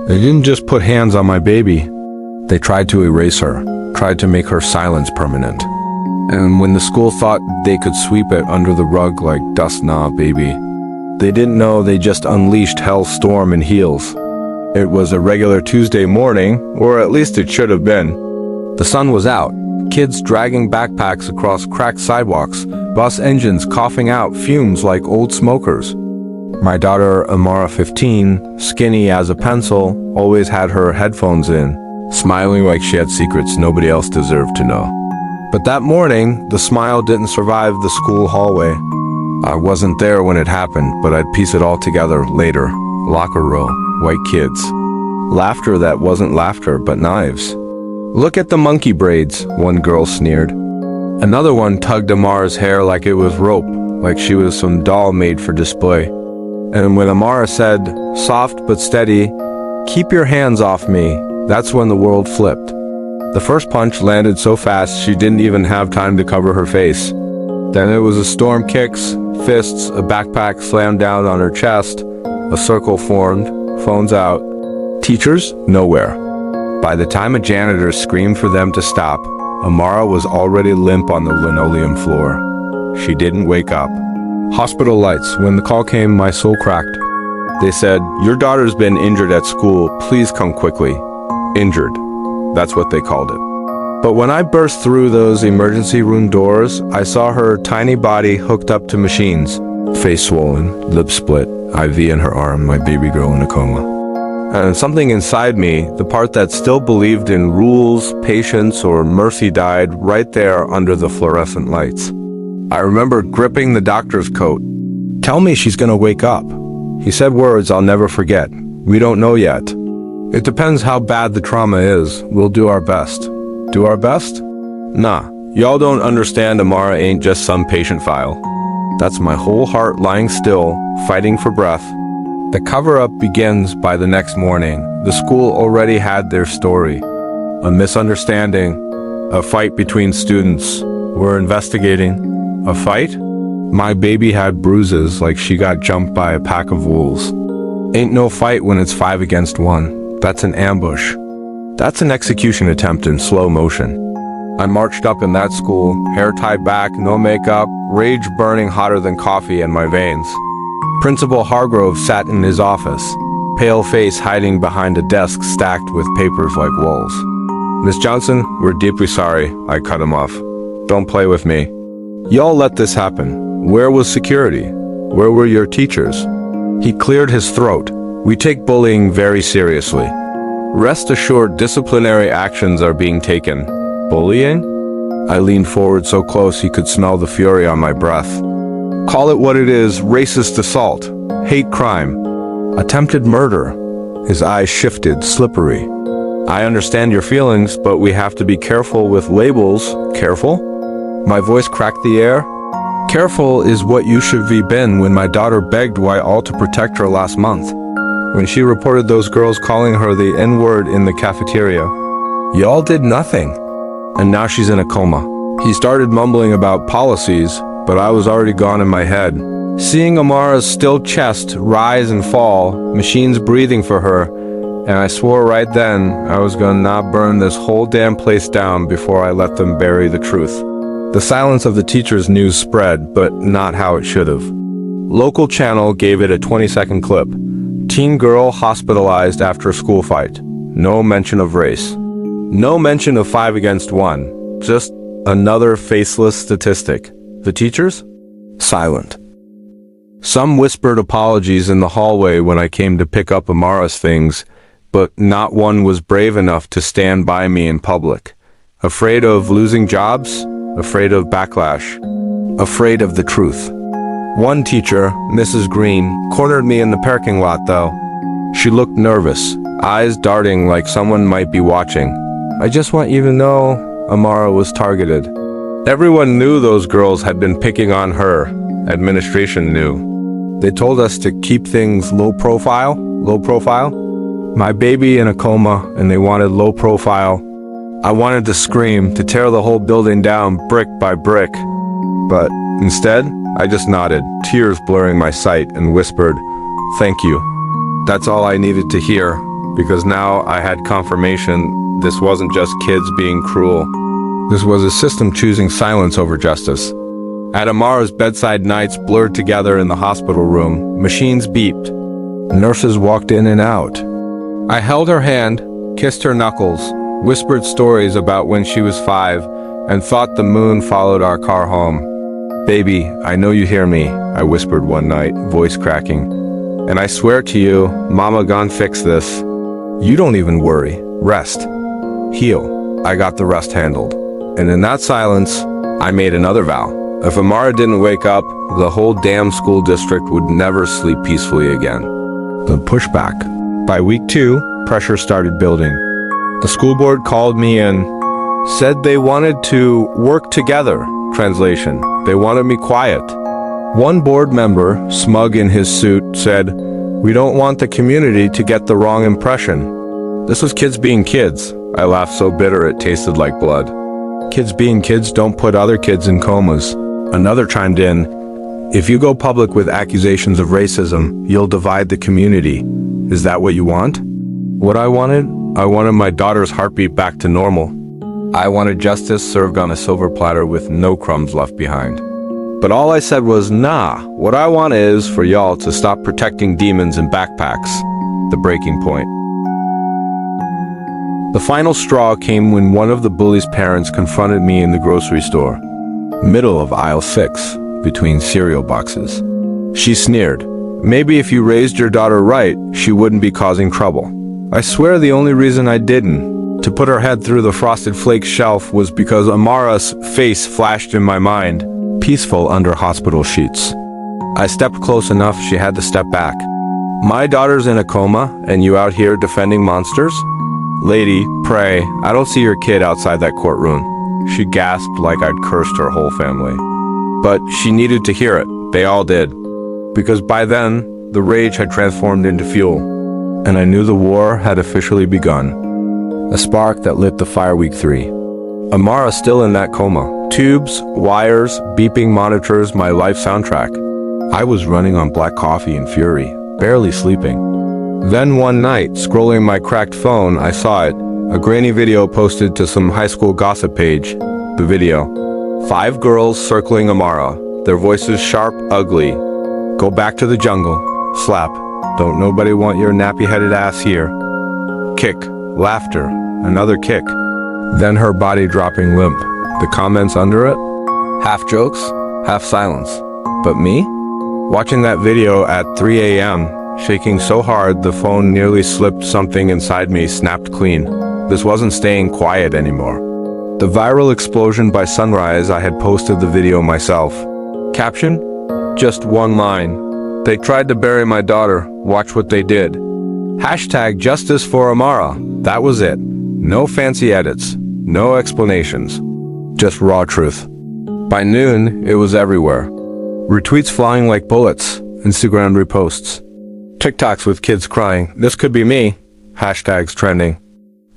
They didn't just put hands on my baby. They tried to erase her, tried to make her silence permanent. And when the school thought they could sweep it under the rug like dust, nah, baby, they didn't know they just unleashed hell's storm in heels. It was a regular Tuesday morning, or at least it should have been. The sun was out, kids dragging backpacks across cracked sidewalks, bus engines coughing out fumes like old smokers. My daughter, Amara, 15, skinny as a pencil, always had her headphones in, smiling like she had secrets nobody else deserved to know. But that morning, the smile didn't survive the school hallway. I wasn't there when it happened, but I'd piece it all together later. Locker row, white kids. Laughter that wasn't laughter, but knives. Look at the monkey braids, one girl sneered. Another one tugged Amara's hair like it was rope, like she was some doll made for display. And when Amara said, soft but steady, "Keep your hands off me," that's when the world flipped. The first punch landed so fast she didn't even have time to cover her face. Then it was a storm kicks, fists, a backpack slammed down on her chest, a circle formed, phones out. Teachers? Nowhere. By the time a janitor screamed for them to stop, Amara was already limp on the linoleum floor. She didn't wake up. Hospital lights. When the call came, my soul cracked. They said, "Your daughter's been injured at school. Please come quickly." Injured. That's what they called it. But when I burst through those emergency room doors, I saw her tiny body hooked up to machines. Face swollen, lips split, IV in her arm, my baby girl in a coma. And something inside me, the part that still believed in rules, patience, or mercy, died right there under the fluorescent lights. I remember gripping the doctor's coat. "Tell me she's gonna wake up." He said words I'll never forget. "We don't know yet. It depends how bad the trauma is. We'll do our best." Do our best? Nah, y'all don't understand. Amara ain't just some patient file. That's my whole heart lying still, fighting for breath. The cover-up begins by the next morning. The school already had their story. A misunderstanding, a fight between students. We're investigating. A fight? My baby had bruises like she got jumped by a pack of wolves. Ain't no fight when it's 5 against 1. That's an ambush. That's an execution attempt in slow motion. I marched up in that school, hair tied back, no makeup, rage burning hotter than coffee in my veins. Principal Hargrove sat in his office, pale face hiding behind a desk stacked with papers like walls. "Miss Johnson, we're deeply sorry," I cut him off. "Don't play with me. Y'all let this happen. Where was security? Where were your teachers?" He cleared his throat. "We take bullying very seriously. Rest assured, disciplinary actions are being taken." Bullying? I leaned forward so close he could smell the fury on my breath. "Call it what it is, racist assault, hate crime, attempted murder." His eyes shifted, slippery. "I understand your feelings, but we have to be careful with labels." Careful? My voice cracked the air. Careful is what you should have been when my daughter begged why all to protect her last month. When she reported those girls calling her the N-word in the cafeteria. Y'all did nothing. And now she's in a coma. He started mumbling about policies, but I was already gone in my head. Seeing Amara's still chest rise and fall, machines breathing for her, and I swore right then I was gonna not burn this whole damn place down before I let them bury the truth. The silence of the teacher's news spread, but not how it should have. Local channel gave it a 20-second clip. Teen girl hospitalized after a school fight. No mention of race. No mention of 5 against 1. Just another faceless statistic. The teachers? Silent. Some whispered apologies in the hallway when I came to pick up Amara's things, but not one was brave enough to stand by me in public. Afraid of losing jobs? Afraid of backlash? Afraid of the truth. One teacher, Mrs. Green, cornered me in the parking lot though. She looked nervous, eyes darting like someone might be watching. "I just want you to know," Amara was targeted. Everyone knew those girls had been picking on her. Administration knew. They told us to keep things low profile. My baby in a coma, and they wanted low profile. I wanted to scream, to tear the whole building down brick by brick. But instead, I just nodded, tears blurring my sight, and whispered, "Thank you." That's all I needed to hear. because now I had confirmation this wasn't just kids being cruel. This was a system choosing silence over justice. At Amara's bedside, nights blurred together in the hospital room. Machines beeped. Nurses walked in and out. I held her hand, kissed her knuckles, whispered stories about when she was 5, and thought the moon followed our car home. "Baby, I know you hear me," I whispered one night, voice cracking. "And I swear to you, Mama gone fix this. You don't even worry. Rest. Heal. I got the rest handled." And in that silence, I made another vow. If Amara didn't wake up, the whole damn school district would never sleep peacefully again. The pushback. By week 2, pressure started building. The school board called me in, said they wanted to work together. Translation: they wanted me quiet. One board member, smug in his suit, said, "We don't want the community to get the wrong impression." This was kids being kids. I laughed so bitter it tasted like blood. Kids being kids don't put other kids in comas. Another chimed in, "If you go public with accusations of racism, you'll divide the community. Is that what you want?" What I wanted my daughter's heartbeat back to normal. I wanted justice served on a silver platter with no crumbs left behind. But all I said was, nah, what I want is for y'all to stop protecting demons in backpacks. The breaking point. The final straw came when one of the bullies' parents confronted me in the grocery store. Middle of aisle 6, between cereal boxes. She sneered, "Maybe if you raised your daughter right, she wouldn't be causing trouble." I swear the only reason I didn't, to put her head through the Frosted Flakes shelf, was because Amara's face flashed in my mind, peaceful under hospital sheets. I stepped close enough, she had to step back. "My daughter's in a coma, and you out here defending monsters? Lady, pray, I don't see your kid outside that courtroom." She gasped like I'd cursed her whole family. But she needed to hear it. They all did. Because by then, the rage had transformed into fuel. And I knew the war had officially begun. A spark that lit the fire week 3. Amara still in that coma. Tubes, wires, beeping monitors, my life soundtrack. I was running on black coffee in fury, barely sleeping. Then one night, scrolling my cracked phone, I saw it. A grainy video posted to some high school gossip page. The video. 5 girls circling Amara, their voices sharp, ugly. "Go back to the jungle." Slap. "Don't nobody want your nappy-headed ass here." Kick. Laughter. Another kick. Then her body dropping limp. The comments under it? Half jokes, half silence. But me? Watching that video at 3 a.m., shaking so hard the phone nearly slipped, something inside me snapped clean. This wasn't staying quiet anymore. The viral explosion by sunrise, I had posted the video myself. Caption? Just one line. "They tried to bury my daughter. Watch what they did." Hashtag justice for Amara. That was it. No fancy edits. No explanations. Just raw truth. By noon, it was everywhere. Retweets flying like bullets. Instagram reposts. TikToks with kids crying, "This could be me." Hashtags trending.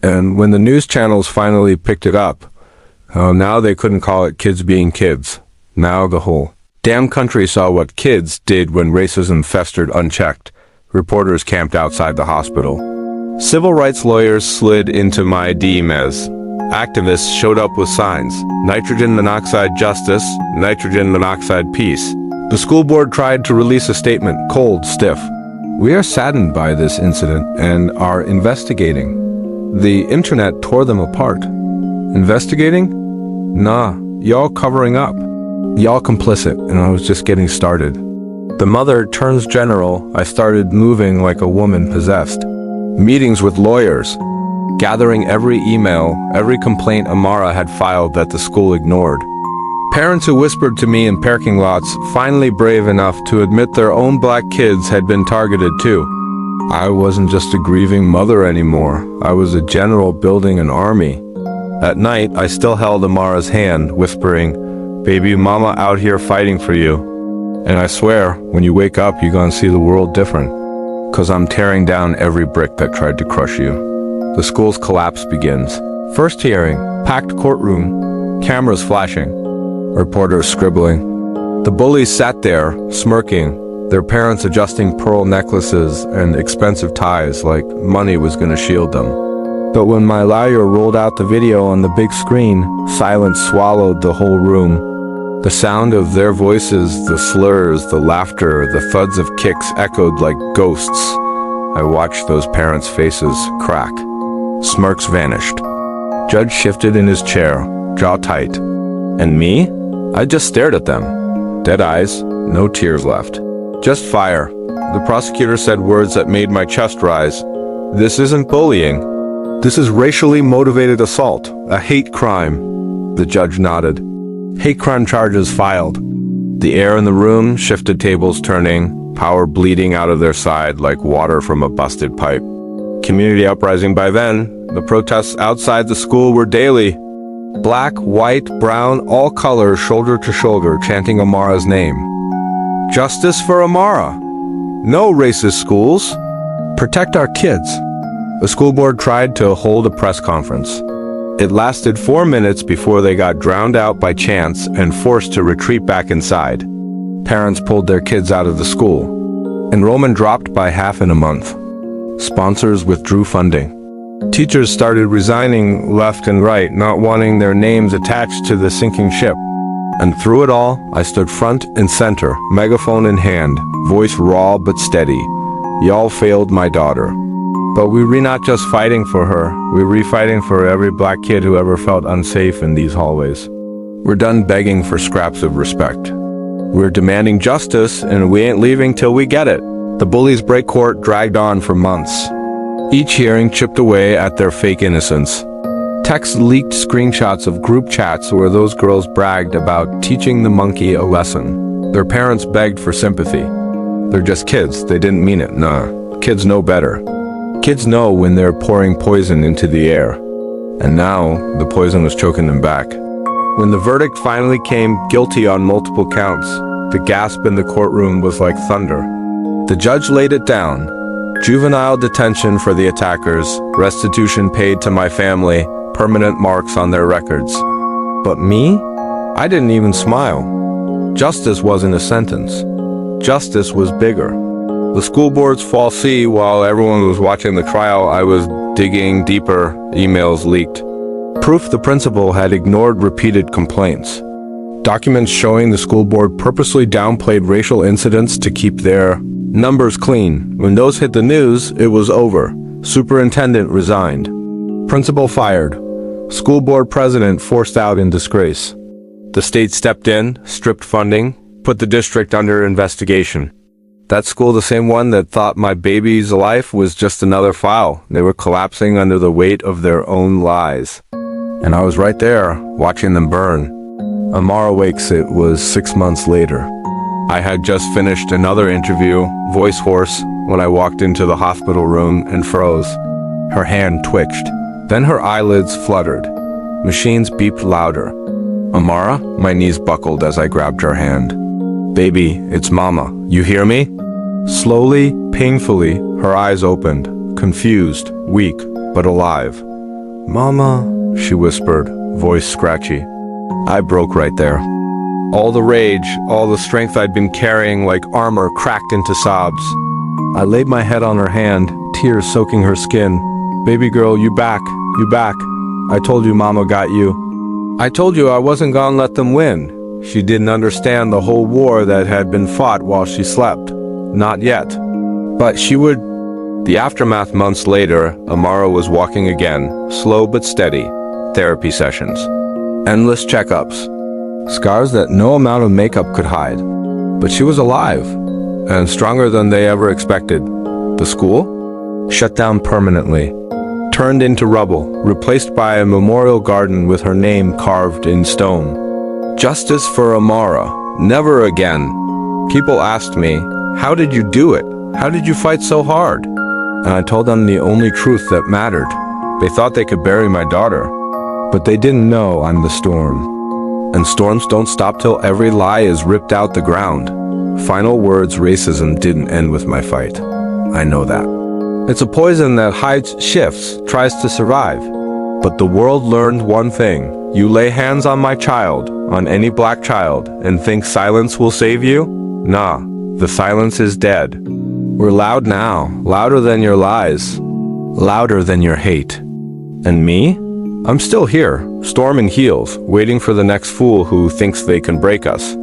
And when the news channels finally picked it up, now they couldn't call it kids being kids. Now the whole damn country saw what kids did when racism festered unchecked. Reporters camped outside the hospital. Civil rights lawyers slid into my DMs. Activists showed up with signs. Nitrogen monoxide justice, nitrogen monoxide peace. The school board tried to release a statement, cold, stiff. "We are saddened by this incident and are investigating." The internet tore them apart. Investigating? Nah, y'all covering up. Y'all complicit, and I was just getting started. The mother turns general. I started moving like a woman possessed. Meetings with lawyers. Gathering every email, every complaint Amara had filed that the school ignored. Parents who whispered to me in parking lots, finally brave enough to admit their own black kids had been targeted too. I wasn't just a grieving mother anymore. I was a general building an army. At night, I still held Amara's hand, whispering, "Baby, mama out here fighting for you." And I swear, when you wake up, you're gonna see the world different. 'Cause I'm tearing down every brick that tried to crush you. The school's collapse begins. First hearing, packed courtroom, cameras flashing, reporters scribbling. The bullies sat there, smirking, Their parents adjusting pearl necklaces and expensive ties like money was gonna shield them. But when my lawyer rolled out the video on the big screen, silence swallowed the whole room. The sound of their voices, the slurs, the laughter, the thuds of kicks echoed like ghosts. I watched those parents' faces crack. Smirks vanished. Judge shifted in his chair, jaw tight. And me? I just stared at them. Dead eyes, no tears left. Just fire. The prosecutor said words that made my chest rise. This isn't bullying. This is racially motivated assault, a hate crime. The judge nodded. Hate crime charges filed. The air in the room shifted, tables turning, power bleeding out of their side like water from a busted pipe. Community uprising by then. The protests outside the school were daily. Black, white, brown, all colors, shoulder to shoulder, chanting Amara's name. Justice for Amara. No racist schools. Protect our kids. The school board tried to hold a press conference. It lasted 4 minutes before they got drowned out by chants and forced to retreat back inside. Parents pulled their kids out of the school. Enrollment dropped by half in a month. Sponsors withdrew funding. Teachers started resigning left and right, not wanting their names attached to the sinking ship. And through it all, I stood front and center, megaphone in hand, voice raw but steady. Y'all failed my daughter. But we were not just fighting for her, we were fighting for every black kid who ever felt unsafe in these hallways. We're done begging for scraps of respect. We're demanding justice, and we ain't leaving till we get it. The Bullies break court dragged on for months. Each hearing chipped away at their fake innocence. Text leaked screenshots of group chats where those girls bragged about teaching the monkey a lesson. Their parents begged for sympathy. They're just kids, they didn't mean it. Nah, kids know better. Kids know when they're pouring poison into the air. And now, the poison was choking them back. When the verdict finally came guilty on multiple counts, the gasp in the courtroom was like thunder. The judge laid it down. Juvenile detention for the attackers, restitution paid to my family, permanent marks on their records. But me? I didn't even smile. Justice wasn't a sentence. Justice was bigger. The school board's falsee, while everyone was watching the trial, I was digging deeper, emails leaked. Proof the principal had ignored repeated complaints. Documents showing the school board purposely downplayed racial incidents to keep their numbers clean. When those hit the news, it was over. Superintendent resigned. Principal fired. School board president forced out in disgrace. The state stepped in, stripped funding, put the district under investigation. That school, the same one that thought my baby's life was just another file. They were collapsing under the weight of their own lies. And I was right there, watching them burn. Amara wakes, it was 6 months later. I had just finished another interview, voice hoarse, when I walked into the hospital room and froze. Her hand twitched. Then her eyelids fluttered. Machines beeped louder. Amara? My knees buckled as I grabbed her hand. Baby, it's Mama. You hear me? Slowly, painfully, her eyes opened, confused, weak, but alive. Mama, she whispered, voice scratchy. I broke right there. All the rage, all the strength I'd been carrying like armor cracked into sobs. I laid my head on her hand, tears soaking her skin. Baby girl, you back. I told you Mama got you. I told you I wasn't gonna let them win. She didn't understand the whole war that had been fought while she slept. Not yet. But she would. The aftermath months later, Amara was walking again, slow but steady. Therapy sessions. Endless checkups. Scars that no amount of makeup could hide. But she was alive, and stronger than they ever expected. The school? Shut down permanently. Turned into rubble, replaced by a memorial garden with her name carved in stone. Justice for Amara. Never again. People asked me, how did you do it? How did you fight so hard? And I told them the only truth that mattered. They thought they could bury my daughter, but they didn't know I'm the storm. And storms don't stop till every lie is ripped out the ground. Final words, racism didn't end with my fight. I know that. It's a poison that hides, shifts, tries to survive. But the world learned one thing. You lay hands on my child, on any black child, and think silence will save you? Nah, The silence is dead. We're loud now, louder than your lies, louder than your hate. And me? I'm still here, storm in heels, waiting for the next fool who thinks they can break us.